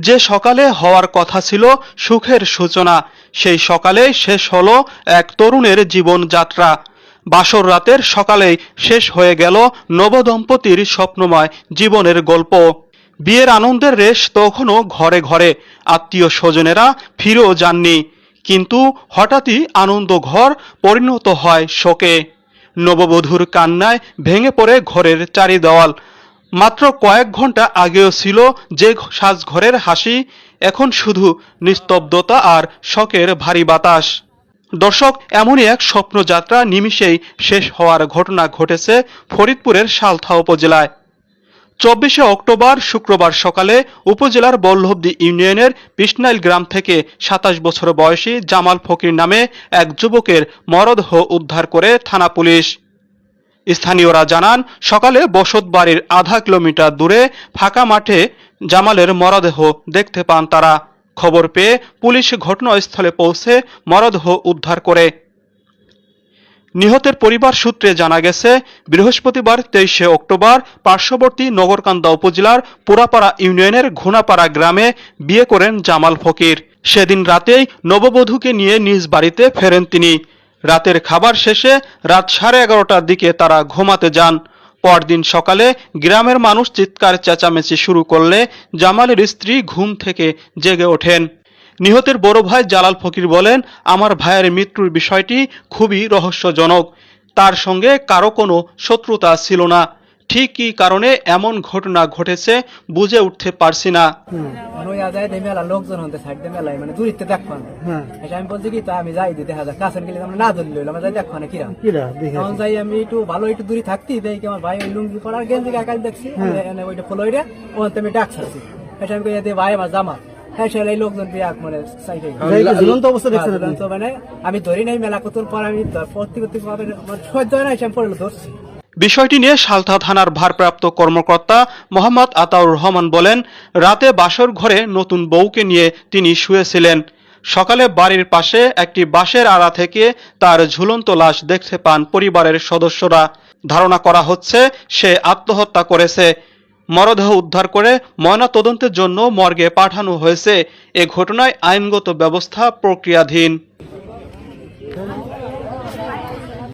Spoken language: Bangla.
যে সকালে হওয়ার কথা ছিল সুখের সূচনা, সেই সকালে শেষ হলো এক তরুণের জীবনযাত্রা। বাসর রাতের সকালেই শেষ হয়ে গেল নবদম্পতির স্বপ্নময় জীবনের গল্প। বিয়ের আনন্দের রেশ তখনও ঘরে ঘরে, আত্মীয় স্বজনেরা ফিরেও যাননি। কিন্তু হঠাৎই আনন্দ ঘর পরিণত হয় শোকে। নববধূর কান্নায় ভেঙে পড়ে ঘরের চারি দেওয়াল। মাত্র কয়েক ঘন্টা আগেও ছিল যে সাজঘরের হাসি, এখন শুধু নিস্তব্ধতা আর শোকের ভারী বাতাস। দর্শক, এমনই এক স্বপ্নযাত্রা নিমিষেই শেষ হওয়ার ঘটনা ঘটেছে ফরিদপুরের সালথা উপজেলায়। 24শে অক্টোবর শুক্রবার সকালে উপজেলার বল্লভদী ইউনিয়নের পিসনাইল গ্রাম থেকে 27 বছর বয়সী জামাল ফকির নামে এক যুবকের মরদেহ উদ্ধার করে থানা পুলিশ। স্থানীয়রা জানান, সকালে বসতবাড়ির আধা কিলোমিটার দূরে ফাঁকা মাঠে জামালের মরদেহ দেখতে পান তারা। খবর পেয়ে পুলিশ ঘটনাস্থলে পৌঁছে মরদেহ উদ্ধার করে। নিহতের পরিবার সূত্রে জানা গেছে, বৃহস্পতিবার 23শে অক্টোবর পার্শ্ববর্তী নগরকান্দা উপজেলার পুরাপাড়া ইউনিয়নের ঘোনাপাড়া গ্রামে বিয়ে করেন জামাল ফকির। সেদিন রাতেই নববধূকে নিয়ে নিজ বাড়িতে ফেরেন তিনি। রাতের খাবার শেষে রাত 11:30টার দিকে তারা ঘুমাতে যান। পরদিন সকালে গ্রামের মানুষ চিৎকার চেঁচামেচি শুরু করলে জামালের স্ত্রী ঘুম থেকে জেগে ওঠেন। নিহতের বড় ভাই জালাল ফকির বলেন, আমার ভাইয়ের মৃত্যুর বিষয়টি খুবই রহস্যজনক। তার সঙ্গে কারো কোনো শত্রুতা ছিল না। ঠিক কী কারণে এমন ঘটনা ঘটেছে বুঝে উঠতে পারছি না। লোকজন হতে সাইড দিয়ে মেলায় মানে দূরিতে দেখবো না। আমি বলছি কি তা আমি যাই দেখা যাক কাছের গেলে আমরা না ধরলে আমরা যাই দেখবো না কিরা তখন যাই আমি একটু ভালো একটু দূরে থাকতি দেখি আমার ভাই ওই লুঙ্গি পড়ার গেঞ্জি কাকাল দেখছি ওইটা ফলো ওইটা ওখান থেকে আমি ডাক ছাড়ছি। এটা আমি কই ভাই আমার জামা এই লোকজন দিয়ে মানে মানে আমি ধরি নাই মেলা কত পর আমি ভর্তি করতে সহ্য হয় না এসে পড়লো ধরছি। বিষয়টি নিয়ে সালথা থানার ভারপ্রাপ্ত কর্মকর্তা মোহাম্মদ আতাউর রহমান বলেন, রাতে বাসর ঘরে নতুন বউকে নিয়ে তিনি শুয়েছিলেন। সকালে বাড়ির পাশে একটি বাঁশের আড়া থেকে তার ঝুলন্ত লাশ দেখতে পান পরিবারের সদস্যরা। ধারণা করা হচ্ছে সে আত্মহত্যা করেছে। মরদেহ উদ্ধার করে ময়নাতদন্তের জন্য মর্গে পাঠানো হয়েছে। এ ঘটনায় আইনগত ব্যবস্থা প্রক্রিয়াধীন।